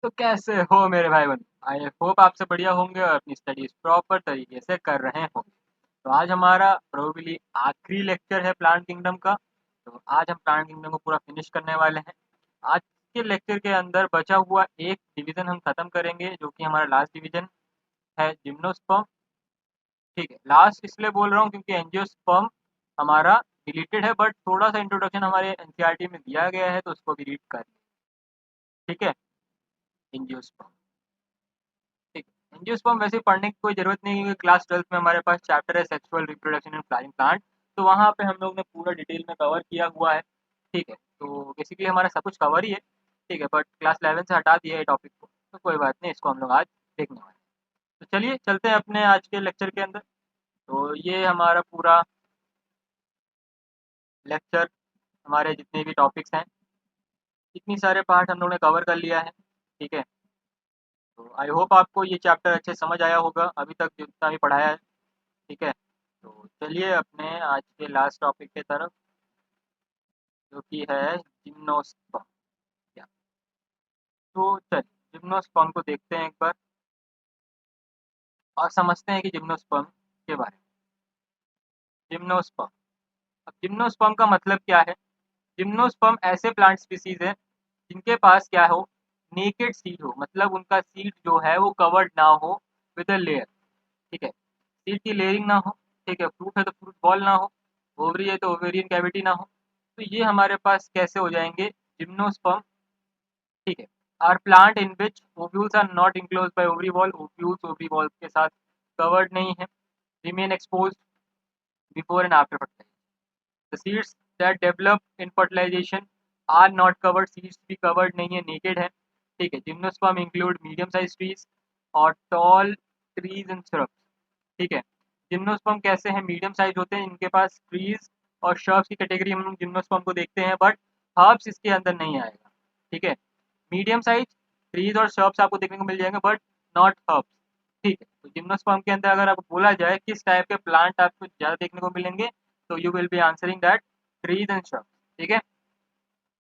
तो कैसे हो मेरे भाई बंधु? आई होप आपसे बढ़िया होंगे और अपनी स्टडीज प्रॉपर तरीके से कर रहे होंगे। तो आज हमारा प्रोबेबली आखिरी लेक्चर है प्लांट किंगडम का। तो आज हम प्लांट किंगडम को पूरा फिनिश करने वाले हैं। आज के लेक्चर के अंदर बचा हुआ एक डिवीजन हम खत्म करेंगे, जो कि हमारा लास्ट डिवीजन है, जिम्नोस्पर्म। ठीक है, लास्ट इसलिए बोल रहा हूँ क्योंकि एंजियोस्पर्म हमारा डिलीटेड है, बट थोड़ा सा इंट्रोडक्शन हमारे एनसीईआरटी में दिया गया है, तो उसको भी रीड कर। ठीक है, एंजियोस्पर्म। ठीक है, एंजियोस्पर्म वैसे पढ़ने की कोई ज़रूरत नहीं है, क्लास 12th में हमारे पास चैप्टर है sexual reproduction in flowering plant. तो वहाँ पे हम लोग ने पूरा डिटेल में कवर किया हुआ है। ठीक है, तो बेसिकली हमारा सब कुछ कवर ही है। ठीक है, बट क्लास 11 से हटा दिया है टॉपिक को, तो कोई बात नहीं, इसको हम लोग आज देखने वाले हैं। तो चलिए चलते हैं अपने आज के लेक्चर के अंदर। तो ये हमारा पूरा लेक्चर, हमारे जितने भी टॉपिक्स हैं, इतनी सारे पार्ट हम लोग ने कवर कर लिया है। ठीक है, तो आई होप आपको ये चैप्टर अच्छे समझ आया होगा अभी तक जितना भी पढ़ाया है। ठीक है, तो चलिए अपने आज के लास्ट टॉपिक की तरफ, जो कि है जिम्नोस्पर्म। तो चलिए जिम्नोस्पर्म को देखते हैं एक बार और समझते हैं कि जिम्नोस्पर्म के बारे में। जिम्नोस्पर्म, अब जिम्नोस्पर्म का मतलब क्या है? जिम्नोस्पर्म ऐसे प्लांट स्पीसीज है जिनके पास क्या हो, नेकेड सीड हो, मतलब उनका सीड जो है वो कवर्ड ना हो विद अ लेयर। ठीक है, सीड की लेयरिंग ना हो। ठीक है, फ्रूट है तो फ्रूट बॉल ना हो, ओवरी है तो ओवेरियन कैविटी ना हो। तो ये हमारे पास कैसे हो जाएंगे? जिम्नोस्पर्म। ठीक है, are plant in which ovules are not enclose by ovary wall, ovules ovary wall के साथ कवर्ड नहीं है, remain expose before and after fertilization. The seeds that develop in fertilization are not covered, seeds भी covered नहीं है, naked है। ठीक है, gymnosperm include medium size trees और टॉल ट्रीज एंड shrubs। ठीक है, जिम्नोस्पर्म कैसे हैं? मीडियम साइज होते हैं, इनके पास ट्रीज और shrubs की कैटेगरी हम जिम्नोस्पर्म को देखते हैं, बट हर्ब्स इसके अंदर नहीं आएगा। ठीक है, मीडियम साइज ट्रीज और shrubs आपको देखने को मिल जाएंगे, बट नॉट हर्ब्स। ठीक है, तो जिम्नोस्पर्म के अंदर अगर आपको बोला जाए किस टाइप के प्लांट आपको ज़्यादा देखने को मिलेंगे, तो you will be answering that trees and shrubs। ठीक है,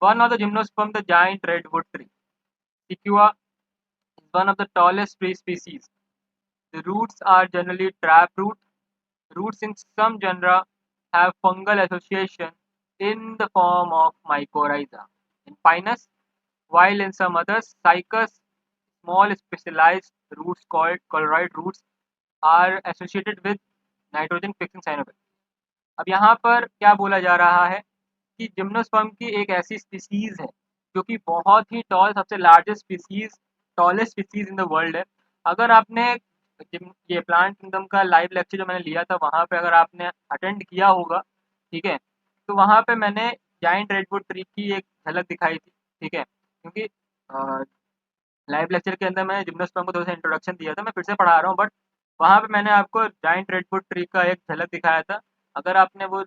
one of the gymnosperm the giant redwood tree, sequoia, is one of the tallest tree species. The roots are generally taproot. Roots in some genera have fungal association in the form of mycorrhiza in Pinus, while in some others, Cycas, small specialized roots called colloid roots are associated with nitrogen fixing cyanobacteria. अब यहाँ पर क्या बोला जा रहा है कि gymnosperm की एक ऐसी स्पीसीज है जो कि बहुत ही टॉल, सबसे largest species, tallest species in the world है। अगर आपने ये प्लांट किंगडम का लाइव लेक्चर जो मैंने लिया था, वहाँ पे अगर आपने अटेंड किया होगा, ठीक है, तो वहाँ पे मैंने जाइंट रेडवुड ट्री की एक झलक दिखाई थी। ठीक है, क्योंकि लाइव लेक्चर के अंदर मैंने जिम्नोस्पर्म को थोड़ा सा इंट्रोडक्शन दिया था, मैं फिर से पढ़ा रहा हूँ, बट वहाँ पे मैंने आपको जाइंट रेडवुड ट्री का एक झलक दिखाया था। अगर आपने वो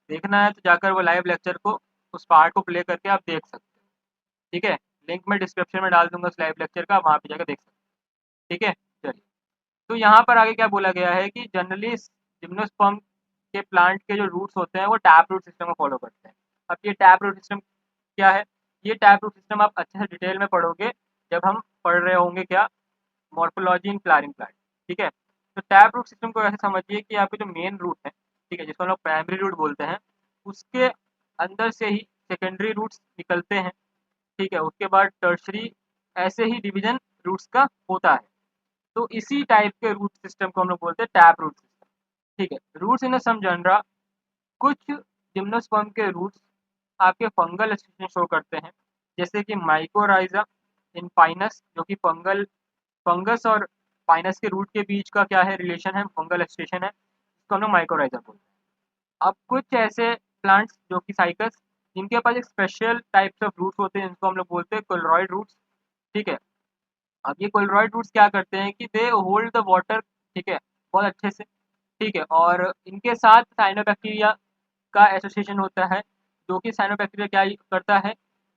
देखना है तो जाकर वो लाइव लेक्चर को, उस पार्ट को प्ले करके आप देख सकते हो। ठीक है, लिंक मैं डिस्क्रिप्शन में डाल दूंगा उस लाइव लेक्चर का, वहाँ पे जाकर देख सकते हो। ठीक है, चलिए, तो यहाँ पर आगे क्या बोला गया है कि जनरली जिम्नोस्पर्म के प्लांट के जो रूट्स होते हैं वो टैप रूट सिस्टम को फॉलो करते हैं। अब ये टैप रूट सिस्टम क्या है? ये टैप रूट सिस्टम आप अच्छे से डिटेल में पढ़ोगे जब हम पढ़ रहे होंगे क्या, मॉर्फोलॉजी इन फ्लावरिंग प्लांट। ठीक है, तो टैप रूट सिस्टम को ऐसे समझिए कि आपके जो मेन रूट है, ठीक है, जिसको हम लोग प्राइमरी रूट बोलते हैं, उसके अंदर से ही सेकेंडरी रूट्स निकलते हैं। ठीक है, उसके बाद टर्शरी, ऐसे ही डिवीजन रूट्स का होता है। तो इसी टाइप के रूट सिस्टम को हम लोग बोलते हैं टैप रूट सिस्टम। ठीक है, रूट्स इन सम जनरा, कुछ जिम्नोस्पर्म के रूट्स आपके फंगल एसोसिएशन शो करते हैं, जैसे कि माइकोराइजा इन पाइनस, जो कि फंगस और पाइनस के रूट के बीच का क्या है, रिलेशन है, फंगल एसोसिएशन है, इसको हम लोग माइकोराइजा बोलते हैं। अब कुछ ऐसे प्लांट्स जो कि साइकस, जिनके पास एक स्पेशल टाइप्स ऑफ रूट्स होते हैं, जिनको हम लोग बोलते हैं कोलरॉइड रूट्स। ठीक है, अब ये कोलरॉइड रूट्स क्या करते हैं कि दे होल्ड द वाटर, ठीक है, बहुत अच्छे से। ठीक है, और इनके साथ साइनोबैक्टीरिया का एसोसिएशन होता है, जो कि साइनोबैक्टीरिया क्या करता है,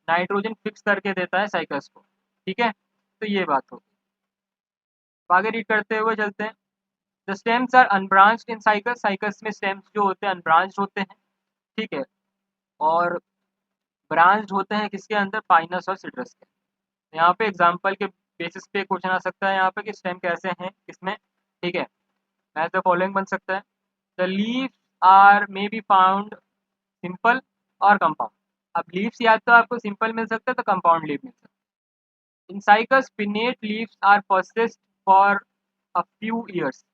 नाइट्रोजन फिक्स करके देता है साइकस को। ठीक है, तो ये बात होगी। आगे रीड करते हुए चलते हैं। The stems are unbranched in Cycas, Cycas में स्टेम्स जो होते हैं अनब्रांच्ड होते हैं। ठीक है, और ब्रांच्ड होते हैं किसके अंदर, पाइनस और सिट्रस के। यहाँ पे एग्जाम्पल के बेसिस पे क्वेश्चन आ सकता है यहाँ पे कि स्टेम कैसे हैं किसमें, ठीक है। एज द फॉलोइंग बन सकता है, the leaves are may be found simple और कंपाउंड। अब लीव्स या तो आपको सिंपल मिल सकता है तो कंपाउंड लीव मिल सकता है। In Cycas pinnate leaves are persist for a few years,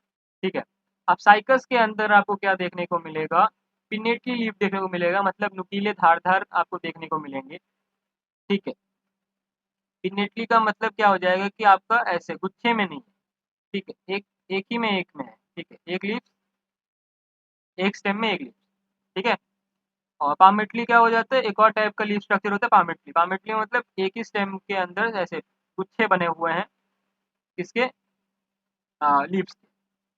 ठीक है। अब साइकस के अंदर आपको क्या देखने को मिलेगा, पिनेट की लीफ देखने को मिलेगा, मतलब नुकीले धारदार आपको देखने को मिलेंगे, ठीक है। पिनेटली का मतलब क्या हो जाएगा कि आपका ऐसे गुच्छे में नहीं है, ठीक है, एक एक ही में एक में है, ठीक है, एक लीफ, एक स्टेम में एक लीफ, ठीक है। और पामेटली क्या हो जाता है, एक और टाइप का लीफ स्ट्रक्चर होता है पामेटली। पामेटली मतलब एक ही स्टेम के अंदर ऐसे गुच्छे बने हुए हैं किसके, लीव्स के,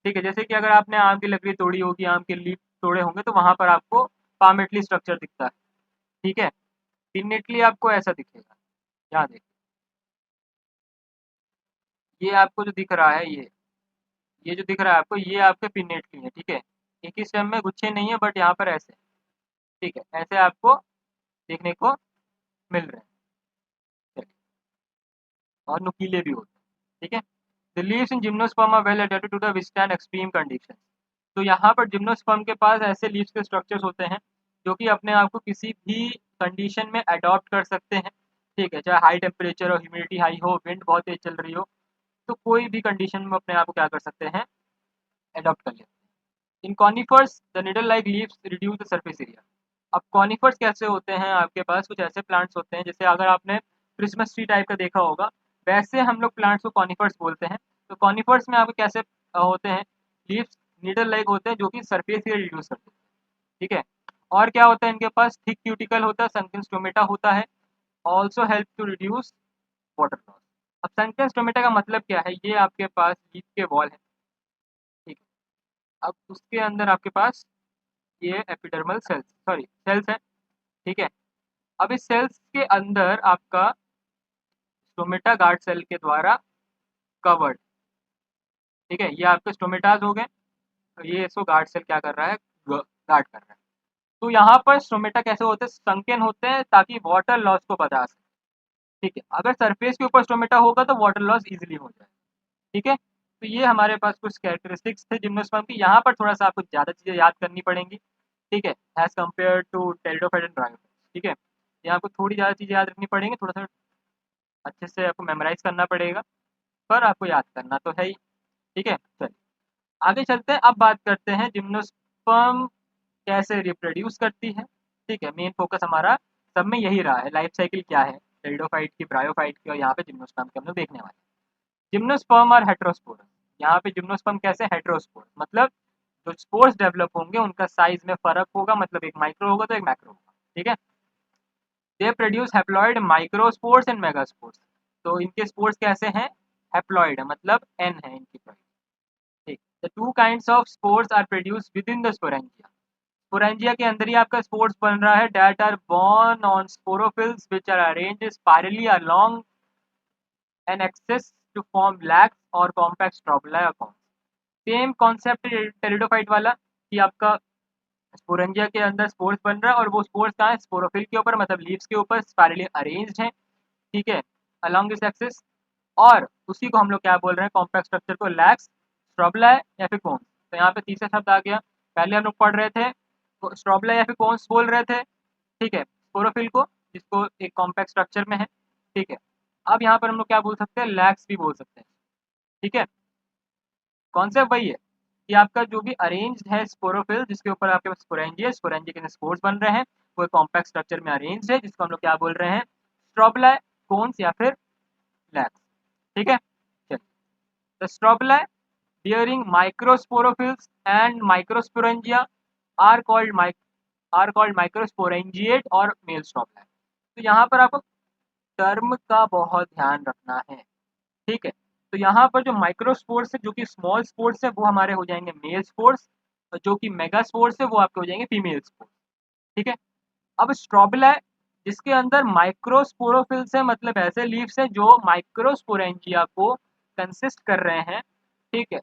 ठीक है। जैसे कि अगर आपने आम की लकड़ी तोड़ी होगी, आम के लीफ तोड़े होंगे तो वहां पर आपको पामेटली स्ट्रक्चर दिखता है, ठीक है। पिनेटली आपको ऐसा दिखेगा, यहाँ देखिए, ये आपको जो दिख रहा है, ये जो दिख रहा है आपको, ये आपके पिनेटली है, ठीक है। एक ही स्टेम में गुच्छे नहीं है बट यहाँ पर ऐसे, ठीक है, ऐसे आपको देखने को मिल रहे हैं, चलिए, और नुकीले भी होते हैं, ठीक है। The leaves in gymnosperm are well adapted to the withstand extreme condition. तो यहाँ पर जिम्नोस्पर्म के पास ऐसे लीव्स के स्ट्रक्चर्स होते हैं जो कि अपने आप को किसी भी कंडीशन में अडॉप्ट कर सकते हैं, ठीक है। चाहे हाई टेम्परेचर हो, ह्यूमिडिटी हाई हो, विंड बहुत तेज चल रही हो, तो कोई भी कंडीशन में अपने आप को क्या कर सकते हैं, अडॉप्ट कर लेते हैं। In conifers the needle like leaves reduce the surface area. अब कॉनिफर्स कैसे होते हैं, आपके पास कुछ ऐसे प्लांट्स होते हैं, जैसे अगर आपने क्रिसमस ट्री टाइप का देखा होगा, वैसे हम लोग प्लांट्स को कॉनिफर्स बोलते हैं। तो कॉनिफर्स में आपके कैसे होते हैं, लीव्स निडल लाइक होते हैं जो कि सरफेस एरिया रिड्यूस करते हैं, ठीक है। और क्या होता है, इनके पास थिक क्यूटिकल होता है, संकन स्टोमेटा होता है, also help to reduce water loss. अब संकन स्टोमेटा का मतलब क्या है, ये आपके पास लीफ के वॉल है, ठीक है। अब उसके अंदर आपके पास ये एपिडर्मल सेल्स, सॉरी सेल्स है, ठीक है। अब इस सेल्स के अंदर आपका स्टोमेटा गार्ड सेल के द्वारा कवर्ड, ठीक है, ये आपके स्टोमेटाज हो गए। तो ये इसको गार्ड सेल क्या कर रहा है, गार्ड कर रहा है। तो यहाँ पर स्टोमेटा कैसे होते हैं, संकेन होते हैं ताकि वाटर लॉस को बचा सके, ठीक है। अगर सरफेस के ऊपर स्टोमेटा होगा तो वाटर लॉस इजीली हो जाए, ठीक है। तो ये हमारे पास कुछ कैरेक्टरिस्टिक्स थे जिम्नोस्पर्म की। यहाँ पर थोड़ा सा आपको ज़्यादा चीज़ें याद करनी पड़ेंगी, ठीक है, as compare to pteridophyte and bryophyte, ठीक है। यहाँ आपको थोड़ी ज़्यादा चीज़ें याद रखनी पड़ेंगी, थोड़ा सा अच्छे से आपको मेमोराइज करना पड़ेगा, पर आपको याद करना तो है ही, ठीक है। चलिए आगे चलते हैं, अब बात करते हैं जिम्नोस्पर्म कैसे रिप्रोड्यूस करती है, ठीक है। मेन फोकस हमारा सब में यही रहा है, लाइफ साइकिल क्या है टेरिडोफाइट की, ब्रायोफाइट की, और यहाँ पे जिम्नोस्पर्म की हम लोग देखने वाले हैं। जिम्नोस्पर्म और हेट्रोस्पोर, यहाँ पे जिम्नोस्पर्म कैसे, हेट्रोस्पोर मतलब जो स्पोर्स डेवलप होंगे उनका साइज में फर्क होगा, मतलब एक माइक्रो होगा तो एक मैक्रो होगा, ठीक है। They produce haploid microspores and megaspores. तो इनके स्पोर्स कैसे हैं, हैप्लॉइड है, मतलब एन है इनकी प्राइस, ठीक। The two kinds of spores are produce within the sporangia. Sporangia के अंदर ही आपका स्पोर्स बन रहा है, that are born on sporophylls which are arranged spirally along an axis to form lax और कॉम्पैक्ट स्ट्रोबुला या कॉन्स। सेम कॉन्सेप्ट टेरिडोफाइट वाला कि आपका स्पोरेंजिया के अंदर स्पोर्स बन रहा है और वो स्पोर्स कहाँ है, स्पोरोफिल के ऊपर, मतलब लीव्स के ऊपर स्पाइरली अरेंज्ड है, ठीक है, अलोंग दिस एक्सिस। और उसी को हम लोग क्या बोल रहे हैं, कॉम्पैक्ट स्ट्रक्चर को लैक्स, स्ट्रोबुला या फिर कोन्स। तो यहाँ पे तीसरा शब्द आ गया, पहले हम लोग पढ़ रहे थे स्ट्रोबुला या फिर कोन्स बोल रहे थे, ठीक है, स्पोरोफिल को, जिसको एक कॉम्पैक्ट स्ट्रक्चर में है, ठीक है। अब यहाँ पर हम लोग क्या बोल सकते हैं, लैक्स भी बोल सकते हैं, ठीक है। कॉन्सेप्ट वही है कि आपका जो भी अरेंज्ड है स्पोरोफिल, जिसके ऊपर आपके पास स्पोरेंजिया, स्पोरेंजिया के स्पोर्स बन रहे हैं, वो कॉम्पैक्ट स्ट्रक्चर में अरेंज्ड है, जिसको हम लोग क्या बोल रहे हैं, स्ट्रोबुला, कोन्स या फिर लैक्स, ठीक है। चलिए, the स्ट्रोबुला bearing microsporophylls and microsporangia are called microsporangiate और male stropula। तो यहाँ पर आपको टर्म का बहुत ध्यान रखना है, ठीक है। तो यहाँ पर जो माइक्रोस्पोर्स है, जो कि स्मॉल स्पोर्स है, वो हमारे हो जाएंगे मेल स्पोर्स, और जो कि मेगा स्पोर्स है वो आपके हो जाएंगे फीमेल स्पोर्स, ठीक है। अब स्ट्रोबुला है जिसके अंदर माइक्रोस्पोरोफिल्स है, मतलब ऐसे लीव्स हैं जो माइक्रोस्पोरेंजिया को कंसिस्ट कर रहे हैं, ठीक है,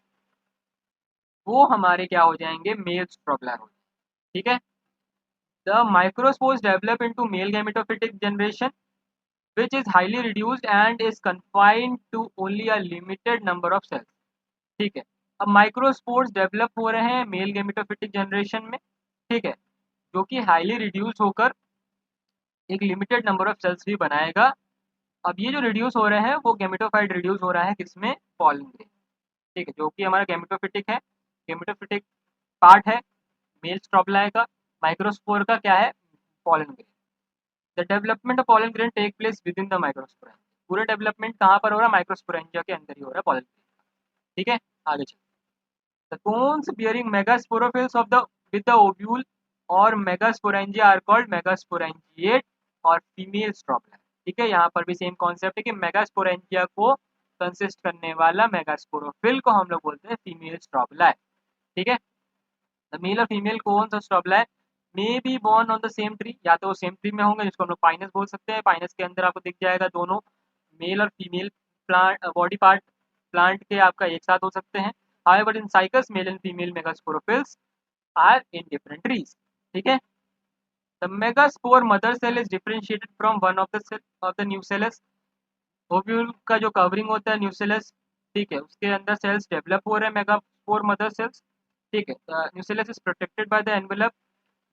वो हमारे क्या हो जाएंगे, मेल स्ट्रोबुला हो जाएंगे, ठीक है। The microspores develop into male gametophytic generation, which is highly reduced and is confined to only a limited number of cells. ठीक है, अब माइक्रोस्पोर्स डेवलप हो रहे हैं मेल गेमेटोफिटिक जनरेशन में। ठीक है, जो कि हाईली रिड्यूस होकर एक लिमिटेड नंबर ऑफ सेल्स भी बनाएगा। अब ये जो रिड्यूस हो रहे हैं वो गेमेटोफाइट रिड्यूस हो रहा है किसमें, पॉलन ग्रेन। ठीक है, जो कि हमारा गेमेटोफिटिक है, गेमेटोफिटिक पार्ट है मेल स्ट्रोबलाई का। माइक्रोस्पोर का क्या है, pollen grain. The development of pollen grain take place within the microsporangia. पूरा डेवलपमेंट कहाँ पर हो रहा है, माइक्रोस्पोरेंजिया के अंदर ही हो रहा है पॉलन ग्रेन। ठीक है, आगे चलते। The cones bearing megasporophylls of the with the ovule or megasporangia are called megasporangiate और फीमेल स्ट्रोबलाई। ठीक है, यहाँ पर भी सेम कॉन्सेप्ट है कि मेगास्पोरेंजिया को कंसिस्ट करने वाला मेगास्पोरोफिल को हम लोग बोलते हैं फीमेल स्ट्रोबलाई। ठीक है, द मेल और फीमेल कोन्स और strobili may be borne on the same tree, या तो सेम ट्री में होंगे जिसको हम लोग पाइनस बोल सकते हैं। पाइनस के अंदर आपको दिख जाएगा दोनों मेल और female plant body part plant के आपका एक साथ हो सकते हैं। However, in cycas, male and female megasporophylls are in different trees. ठीक है, the megaspore mother cell is differentiated from one of the cell of the nucellus. Ovule का जो कवरिंग होता है न्यूसेलस, ठीक है, उसके अंदर सेल्स डेवलप हो रहे हैं मेगास्पोर मदर सेल्स। ठीक है, nucellus is protected by the envelope.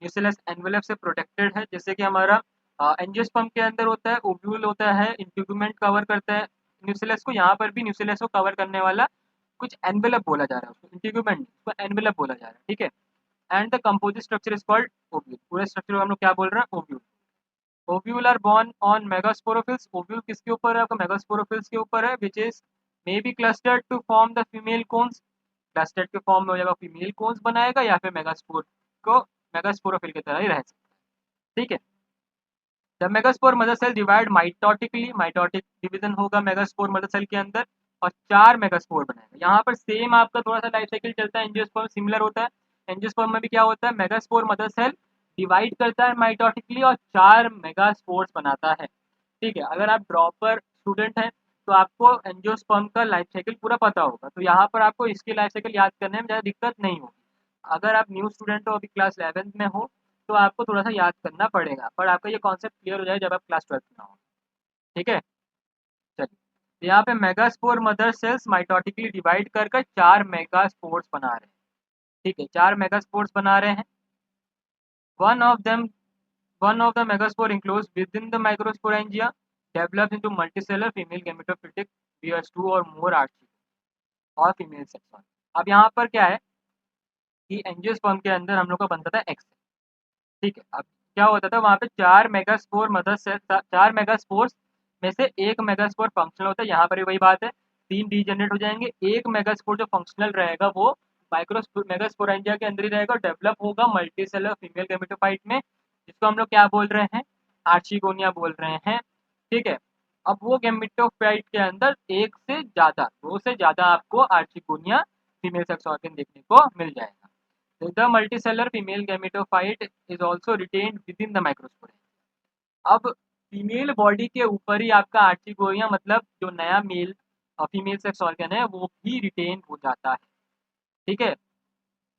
Nucellus envelope से प्रोटेक्टेड है, जैसे कि हमारा एंजियोस्पर्म के अंदर होता है, ओव्यूल होता है, इंट्यूगमेंट कवर करता है न्यूसेलस को। यहाँ पर भी न्यूसेलस को कवर करने वाला कुछ एनवेलप बोला जा रहा है, उसको इंट्यूगमेंट, उसको एनवेलप बोला जा रहा है। ठीक है, and the composite structure is called ovule. पूरे स्ट्रक्चर को हम लोग क्या बोल रहे हैं, ovule. Ovule are born on megasporophylls. Ovule किसके ऊपर है, आपका मेगास्पोरोफिल्स के ऊपर है, which is may be clustered to form the female cones. Clustered के फॉर्म में हो जाएगा, फीमेल कोन्स बनाएगा, या फिर मेगास्पोर को मेगास्पोरोफिल की तरह ही रह सकता है। ठीक है, the megaspore mother cell divide mitotically. Mitotic division होगा मेगास्पोर मदर सेल के अंदर और 4 मेगास्पोर बनाएगा। यहाँ पर सेम आपका थोड़ा सा लाइफ साइकिल चलता है, एंजियोस्पर्म सिमिलर होता है। एंजियोस्पर्म में भी क्या होता है, मेगास्पोर मदर सेल डिवाइड करता है माइटोटिकली और 4 मेगास्पोर्स बनाता है। ठीक है, अगर आप ड्रॉपर स्टूडेंट हैं तो आपको एंजियोस्पर्म का लाइफ साइकिल पूरा पता होगा, तो यहाँ पर आपको इसकी लाइफ साइकिल याद करने में ज़्यादा दिक्कत नहीं होगी। अगर आप न्यू स्टूडेंट हो, अभी क्लास 11th में हो, तो आपको थोड़ा सा याद करना पड़ेगा, पर आपका ये कॉन्सेप्ट क्लियर हो जाए जब आप क्लास 12th में हो। ठीक है, चलिए, तो यहाँ पे megaspore mother cells mitotically divide कर कर 4 मेगास्पोर्स बना रहे हैं। ठीक है, 4 मेगास्पोर्स बना रहे हैं। One of them one of the megaspore enclosed within the microsporangia develops into multicellular female gametophytic bears 2 or more arches और फीमेल सेक्स। अब यहाँ पर क्या है कि एंजियोस्पर्म के अंदर हम लोग का बनता था एक्स। ठीक है, अब क्या होता था वहाँ पे 4 मेगास्पोर मदर सेल, 4 मेगास्पोर्स में से एक मेगास्पोर फंक्शनल होता है। यहाँ पर भी वही बात है, 3 डीजेनरेट हो जाएंगे। एक मेगास्पोर जो फंक्शनल रहेगा वो मेगास्पोरेंजिया के अंदर ही रहेगा, डेवलप होगा मल्टी सेलर फीमेल गेमेटोफाइट में, जिसको हम लोग क्या बोल रहे हैं, आर्चिगोनिया बोल रहे हैं। ठीक है, अब वो गेमेटोफाइट के अंदर एक से ज़्यादा, 2 से ज़्यादा आपको आर्चिगोनिया फीमेल सेक्स ऑर्गन देखने को मिल जाएगा। The multicellular female gametophyte is also retained within the microsporangia। अब फीमेल बॉडी के ऊपर ही आपका आर्चिगोनिया मतलब जो नया मेल फीमेल सेक्स ऑर्गन है वो भी रिटेन हो जाता है। ठीक है,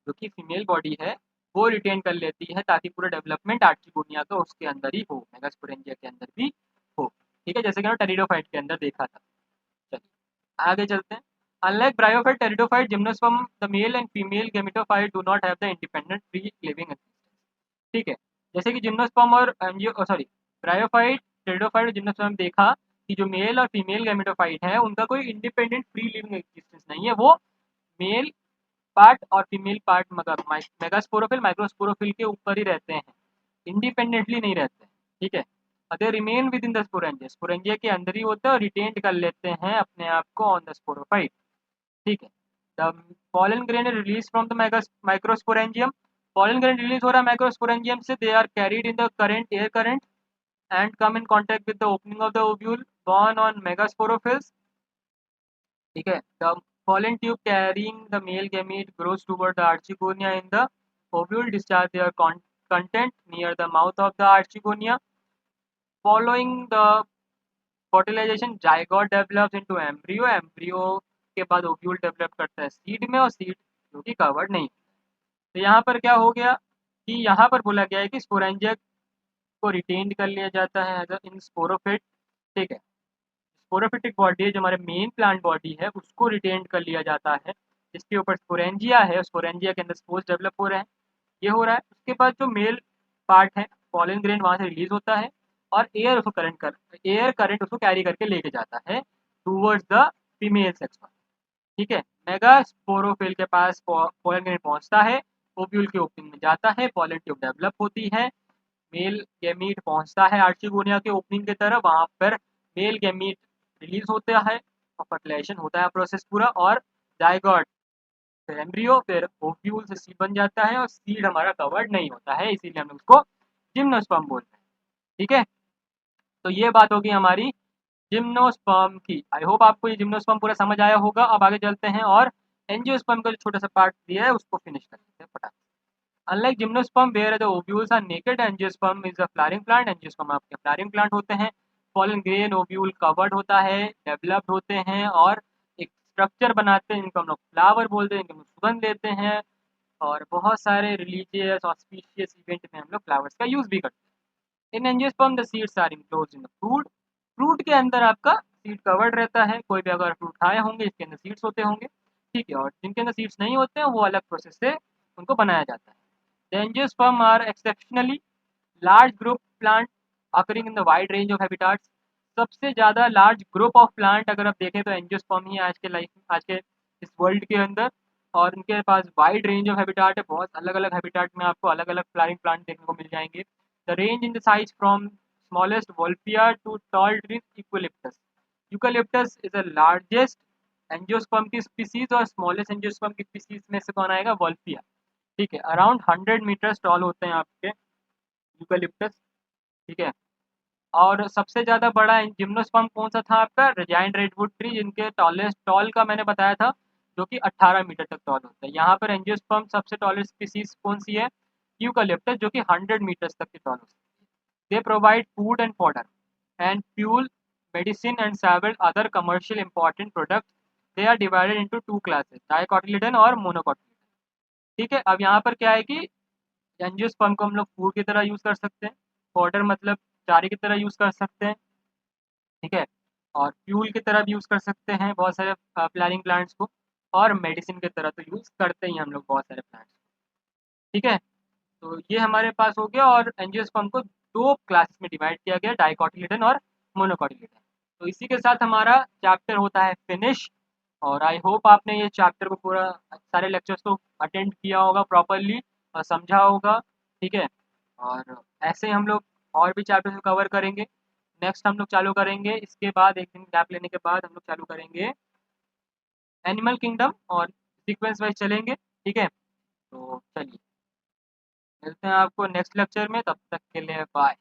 जो कि फीमेल बॉडी है वो रिटेन कर लेती है ताकि पूरा डेवलपमेंट आर्चिगोनिया का उसके अंदर ही हो, मेगास्पोरेंजिया के अंदर भी हो। ठीक है, जैसे कि हमने टेरिडोफाइट के अंदर देखा था। चलिए आगे चलते हैं। Unlike bryophyte, pteridophyte, gymnosperm, the male and female gametophyte do not have the independent free living existence। ठीक है, जैसे कि जिम्नोस्पर्म और सॉरी ब्रायोफाइट, टेरिडोफाइट और जिम्नोस्पर्म देखा कि जो मेल और फीमेल गैमेटोफाइट है उनका कोई इंडिपेंडेंट फ्री लिविंग एग्जिस्टेंस नहीं है, वो मेल पार्ट और फीमेल पार्ट मेगास्पोरोफिल माइक्रोस्पोरोफिल के ऊपर ही रहते हैं, इंडिपेंडेंटली नहीं रहते हैं। ठीक है, they remain with in the sporangia, sporangia के अंदर ही होता है और रिटेन कर लेते हैं अपने आप को ऑन द स्पोरोफाइट। ठीक है, the pollen grain is released from the microsporangium। pollen grain release हो रहा है माइक्रोस्पोरेंजियम से, they are carried in the current air current and come in contact with the opening of the ovule born on megasporophylls। ठीक है, the pollen tube carrying the male gamete grows toward the archegonia in the ovule, discharge their content near the mouth of the archegonia। following the fertilization zygote develops into embryo। embryo के बाद ovule develop करता है seed में, और seed जो कि covered नहीं। तो यहाँ पर क्या हो गया कि यहाँ पर बोला गया है कि स्पोरेंजिया को रिटेन कर लिया जाता है इन स्पोरोफिट ठीक है। स्पोरोफिटिक बॉडी जो हमारे मेन प्लांट बॉडी है उसको रिटेन कर लिया जाता है, जिसके ऊपर स्पोरेंजिया है, स्पोरेंजिया के अंदर स्पोर्स डेवलप हो रहे हैं, ये हो रहा है। उसके बाद जो मेल पार्ट है पॉलन ग्रेन वहाँ से रिलीज होता है और एयर करंट उसको कैरी करके लेके जाता है टूवर्ड्स द फीमेल सेक्स। ठीक है। मेगा स्पोरोफिल के पास पॉलन ग्रेन पहुंचता है, ओव्यूल के ओपनिंग में जाता है, पॉलन ट्यूब डेवलप होती है, मेल गैमीट पहुंचता है आर्चिगोनिया के ओपनिंग की तरफ, वहां पर मेल गैमीट रिलीज होता है और फर्टिलाइजेशन होता है प्रोसेस पूरा, और जायगोट फिर एम्ब्रियो फिर ओव्यूल से सीड बन जाता है और सीड हमारा कवर्ड नहीं होता है, इसीलिए हम उसको जिम्नोस्पर्म बोलते हैं। ठीक है। तो ये बात होगी हमारी जिम्नोस्पर्म की। आई होप आपको ये जिम्नोस्पर्म पूरा समझ आया होगा। अब आगे चलते हैं और एंजियोस्पर्म का जो छोटा सा पार्ट दिया है उसको फिनिश कर लेते हैं फटाफट। Unlike gymnosperm, where the ovules are naked, angiosperm is a flowering plant. Angiosperm आपके flowering plant होते हैं, pollen grain ovule covered होता है, developed होते हैं और एक स्ट्रक्चर बनाते हैं जिनको हम लोग फ्लावर बोलते हैं, जिनको हम लोग सुगंध लेते हैं, और बहुत सारे रिलीजियस ऑस्पिशियस इवेंट में हम लोग फ्लावर्स का यूज भी करते हैं। In angiosperm the seeds are enclosed in the fruit. Fruit के अंदर आपका सीड कवर्ड रहता है, कोई भी अगर फ्रूट खाए होंगे इसके अंदर सीड्स होते होंगे। ठीक है। और जिनके अंदर सीड्स नहीं होते हैं वो अलग प्रोसेस से उनको बनाया जाता है। The angiosperm are exceptionally large group plant occurring in the wide range of habitats। सबसे ज़्यादा लार्ज ग्रुप ऑफ प्लांट अगर आप देखें तो एंजियोस्पर्म ही है आज के इस वर्ल्ड के अंदर, और उनके पास वाइड रेंज ऑफ हैबिटाट है, बहुत अलग अलग हैबिटाट में आपको अलग अलग फ्लावरिंग प्लांट देखने को मिल जाएंगे। The range in the size from smallest wolffia to tall tree eucalyptus. Eucalyptus is the largest angiosperm की स्पीसीज और स्मॉलेस्ट एंजियोस्पर्म की स्पीसीज में से कौन आएगा? वोल्फिया। ठीक है। अराउंड 100 मीटर टॉल होते हैं आपके यूकेलिप्टस। ठीक है। और सबसे ज़्यादा बड़ा जिम्नोस्पर्म कौन सा था आपका? जायंट रेडवुड ट्री, जिनके टॉल का मैंने बताया था जो कि 18 मीटर तक टॉल होता है। यहाँ पर एंजियोस्पर्म सबसे टॉलेस्ट स्पीसीज कौन सी है? यूकेलिप्टस, जो कि 100 मीटर्स तक की टॉल होती है। They provide food and fodder and fuel, medicine and several other commercial important products. They are divided into two classes, dicotyledon और मोनोकोटिलिडन। ठीक है। अब यहाँ पर क्या है कि एंजियोस्पर्म को हम लोग फूड की तरह यूज़ कर सकते हैं, फॉडर मतलब चारे की तरह यूज़ कर सकते हैं। ठीक है। और फ्यूल की तरह भी यूज़ कर सकते हैं बहुत सारे फ्लावरिंग प्लांट्स को, और मेडिसिन की तरह तो यूज़ करते ही हम लोग बहुत सारे प्लांट्स को। ठीक है। तो ये हमारे पास हो गया, और एंजियोस्पर्म को दो क्लासेस में डिवाइड किया गया, डाइकोटिलिडन और मोनोकोटिलिडन। तो इसी के साथ हमारा चैप्टर होता है फिनिश। और आई होप आपने ये चैप्टर को पूरा सारे लेक्चर्स को अटेंड किया होगा प्रॉपरली और समझा होगा। ठीक है। और ऐसे हम लोग और भी चैप्टर्स को कवर करेंगे। नेक्स्ट हम लोग चालू करेंगे इसके बाद, एक दिन गैप लेने के बाद हम लोग चालू करेंगे एनिमल किंगडम, और सीक्वेंस वाइज चलेंगे। ठीक है। तो चलिए मिलते हैं आपको नेक्स्ट लेक्चर में, तब तक के लिए बाय।